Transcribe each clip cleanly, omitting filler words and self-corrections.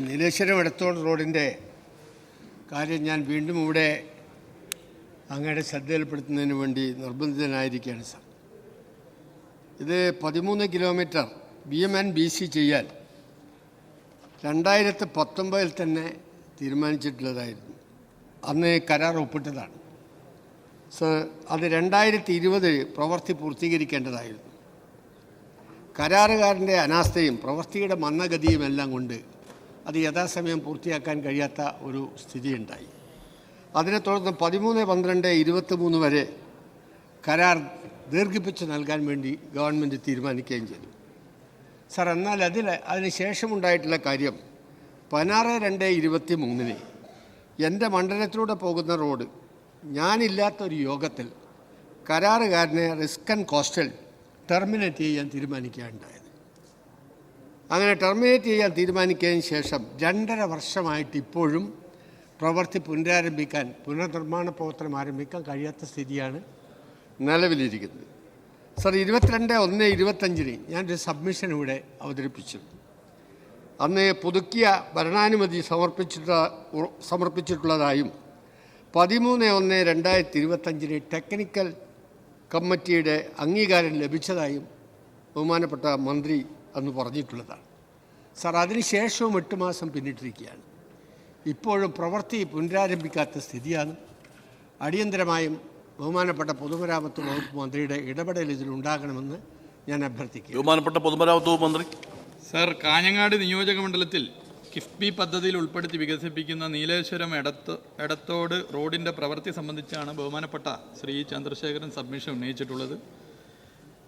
നീലേശ്വരം എടത്തോട് റോഡിൻ്റെ കാര്യം ഞാൻ വീണ്ടും ഇവിടെ അങ്ങയുടെ ശ്രദ്ധയിൽപ്പെടുത്തുന്നതിന് വേണ്ടി നിർബന്ധിതനായിരിക്കുകയാണ് സാർ. ഇത് 13 കിലോമീറ്റർ BMN-BC ചെയ്യാൻ 2019 തന്നെ തീരുമാനിച്ചിട്ടുള്ളതായിരുന്നു. അന്ന് കരാർ ഒപ്പിട്ടതാണ് സാർ. അത് 2020 പ്രവൃത്തി പൂർത്തീകരിക്കേണ്ടതായിരുന്നു. കരാറുകാരൻ്റെ അനാസ്ഥയും പ്രവൃത്തിയുടെ മന്ദഗതിയും എല്ലാം കൊണ്ട് അത് യഥാസമയം പൂർത്തിയാക്കാൻ കഴിയാത്ത ഒരു സ്ഥിതിയുണ്ടായി. അതിനെ തുടർന്ന് 13/12/23 വരെ കരാർ ദീർഘിപ്പിച്ച് നൽകാൻ വേണ്ടി ഗവൺമെൻറ് തീരുമാനിക്കുകയും ചെയ്തു സാർ. എന്നാൽ അതിന് ശേഷമുണ്ടായിട്ടുള്ള കാര്യം 16/2/23 എൻ്റെ മണ്ഡലത്തിലൂടെ പോകുന്ന റോഡ് ഞാനില്ലാത്തൊരു യോഗത്തിൽ കരാറുകാരനെ റിസ്ക് ആൻഡ് കോസ്റ്റൽ ടെർമിനേറ്റ് ചെയ്യാൻ തീരുമാനിക്കുകയുണ്ടായത്. അങ്ങനെ ടെർമിനേറ്റ് ചെയ്യാൻ തീരുമാനിച്ചതിന് ശേഷം 2.5 വർഷമായിട്ട് ഇപ്പോഴും പ്രവൃത്തി പുനർനിർമ്മാണ പ്രവർത്തനം ആരംഭിക്കാൻ കഴിയാത്ത സ്ഥിതിയാണ് നിലവിലിരിക്കുന്നത് സാർ. 22/1/25 ഞാനൊരു സബ്മിഷൻ ഇവിടെ അവതരിപ്പിച്ചു. അന്ന് പുതുക്കിയ ഭരണാനുമതി സമർപ്പിച്ചിട്ടുള്ളതായും 13/1/2025 ടെക്നിക്കൽ കമ്മിറ്റിയുടെ അംഗീകാരം ലഭിച്ചതായും ബഹുമാനപ്പെട്ട മന്ത്രി അന്ന് പറഞ്ഞിട്ടുള്ളതാണ് സാർ. അതിനുശേഷവും 8 മാസം പിന്നിട്ടിരിക്കുകയാണ്. ഇപ്പോഴും പ്രവൃത്തി പുനരാരംഭിക്കാത്ത സ്ഥിതിയാണ്. അടിയന്തരമായും ബഹുമാനപ്പെട്ട പൊതുമരാമത്ത് വകുപ്പ് മന്ത്രിയുടെ ഇടപെടൽ ഇതിലുണ്ടാകണമെന്ന് ഞാൻ അഭ്യർത്ഥിക്കുന്നു. ബഹുമാനപ്പെട്ട പൊതുമരാമത്ത് വകുപ്പ് മന്ത്രി സാർ, കാഞ്ഞങ്ങാട് നിയോജക മണ്ഡലത്തിൽ കിഫ്ബി പദ്ധതിയിൽ ഉൾപ്പെടുത്തി വികസിപ്പിക്കുന്ന നീലേശ്വരം എടത്തോട് റോഡിൻ്റെ പ്രവൃത്തി സംബന്ധിച്ചാണ് ബഹുമാനപ്പെട്ട ശ്രീ ചന്ദ്രശേഖരൻ സബ്മിഷൻ ഉന്നയിച്ചിട്ടുള്ളത്.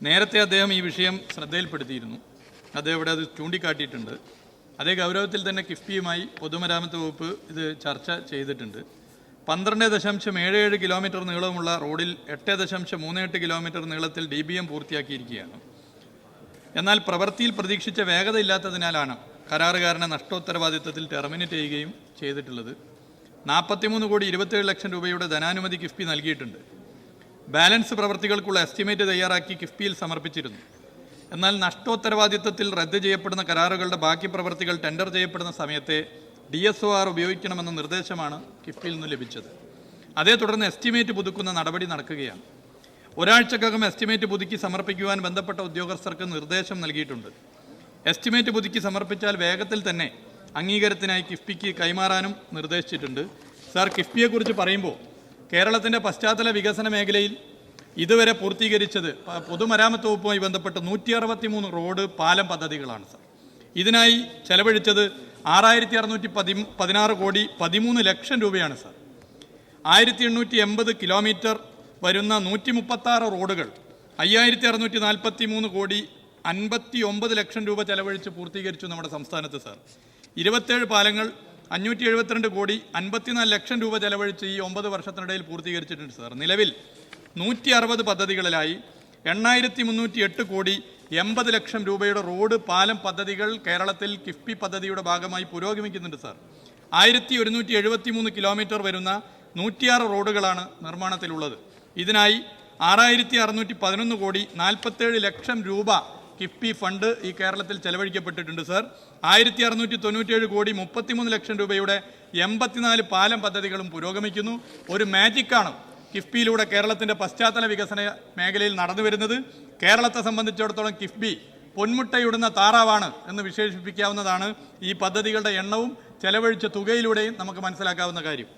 നേരത്തെ അദ്ദേഹം ഈ വിഷയം ശ്രദ്ധയിൽപ്പെടുത്തിയിരുന്നു. അദ്ദേഹം ഇവിടെ അത് ചൂണ്ടിക്കാട്ടിയിട്ടുണ്ട്. അതേ ഗൗരവത്തിൽ തന്നെ കിഫ്ബിയുമായി പൊതുമരാമത്ത് വകുപ്പ് ഇത് ചർച്ച ചെയ്തിട്ടുണ്ട്. 12.77 കിലോമീറ്റർ നീളമുള്ള റോഡിൽ 8.38 കിലോമീറ്റർ നീളത്തിൽ DBM പൂർത്തിയാക്കിയിരിക്കുകയാണ്. എന്നാൽ പ്രവൃത്തിയിൽ പ്രതീക്ഷിച്ച വേഗത ഇല്ലാത്തതിനാലാണ് കരാറുകാരനെ നഷ്ടോത്തരവാദിത്തത്തിൽ ടെർമിനേറ്റ് ചെയ്യുകയും ചെയ്തിട്ടുള്ളത്. 43.27 ലക്ഷം രൂപയുടെ ധനാനുമതി കിഫ്ബി നൽകിയിട്ടുണ്ട്. ബാലൻസ് പ്രവൃത്തികൾക്കുള്ള എസ്റ്റിമേറ്റ് തയ്യാറാക്കി കിഫ്ബിയിൽ സമർപ്പിച്ചിരുന്നു. എന്നാൽ നഷ്ടോത്തരവാദിത്തത്തിൽ റദ്ദ് ചെയ്യപ്പെടുന്ന കരാറുകളുടെ ബാക്കി പ്രവൃത്തികൾ ടെൻഡർ ചെയ്യപ്പെടുന്ന സമയത്തെ DSOR ഉപയോഗിക്കണമെന്ന നിർദ്ദേശമാണ് കിഫ്ബിയിൽ നിന്ന് ലഭിച്ചത്. അതേ തുടർന്ന് എസ്റ്റിമേറ്റ് പുതുക്കുന്ന നടപടി നടക്കുകയാണ്. ഒരാഴ്ചക്കകം എസ്റ്റിമേറ്റ് പുതുക്കി സമർപ്പിക്കുവാൻ ബന്ധപ്പെട്ട ഉദ്യോഗസ്ഥർക്ക് നിർദ്ദേശം നൽകിയിട്ടുണ്ട്. എസ്റ്റിമേറ്റ് പുതുക്കി സമർപ്പിച്ചാൽ വേഗത്തിൽ തന്നെ അംഗീകാരത്തിനായി കിഫ്ബിക്ക് കൈമാറാനും നിർദ്ദേശിച്ചിട്ടുണ്ട്. സാർ, കിഫ്ബിയെക്കുറിച്ച് പറയുമ്പോൾ കേരളത്തിൻ്റെ പശ്ചാത്തല വികസന മേഖലയിൽ ഇതുവരെ പൂർത്തീകരിച്ചത് പൊതുമരാമത്ത് വകുപ്പുമായി ബന്ധപ്പെട്ട് 163 റോഡ് പാലം പദ്ധതികളാണ് സാർ. ഇതിനായി ചെലവഴിച്ചത് 6616 കോടി 13 ലക്ഷം രൂപയാണ് സാർ. 1880 കിലോമീറ്റർ വരുന്ന 136 റോഡുകൾ 5643 കോടി 59 ലക്ഷം രൂപ ചെലവഴിച്ച് പൂർത്തീകരിച്ചു നമ്മുടെ സംസ്ഥാനത്ത് സാർ. 27 പാലങ്ങൾ 572 കോടി 54 ലക്ഷം രൂപ ചെലവഴിച്ച് ഈ 9 വർഷത്തിനിടയിൽ പൂർത്തീകരിച്ചിട്ടുണ്ട് സാർ. നിലവിൽ 160 പദ്ധതികളിലായി 8308 കോടി 80 ലക്ഷം രൂപയുടെ റോഡ് പാലം പദ്ധതികൾ കേരളത്തിൽ കിഫ്ബി പദ്ധതിയുടെ ഭാഗമായി പുരോഗമിക്കുന്നുണ്ട് സാർ. 1173 കിലോമീറ്റർ വരുന്ന 106 റോഡുകളാണ് നിർമ്മാണത്തിലുള്ളത്. ഇതിനായി 6611 കോടി 47 ലക്ഷം രൂപ കിഫ്ബി ഫണ്ട് ഈ കേരളത്തിൽ ചെലവഴിക്കപ്പെട്ടിട്ടുണ്ട് സാർ. 1697 കോടി 33 ലക്ഷം രൂപയുടെ 84 പാലം പദ്ധതികളും പുരോഗമിക്കുന്നു. ഒരു മാജിക്കാണ് കിഫ്ബിയിലൂടെ കേരളത്തിൻ്റെ പശ്ചാത്തല വികസന മേഖലയിൽ നടന്നു വരുന്നത്. കേരളത്തെ സംബന്ധിച്ചിടത്തോളം കിഫ്ബി പൊന്മുട്ടയിടുന്ന താറാവാണ് എന്ന് വിശേഷിപ്പിക്കാവുന്നതാണ്. ഈ പദ്ധതികളുടെ എണ്ണവും ചെലവഴിച്ച തുകയിലൂടെയും നമുക്ക് മനസ്സിലാക്കാവുന്ന കാര്യം.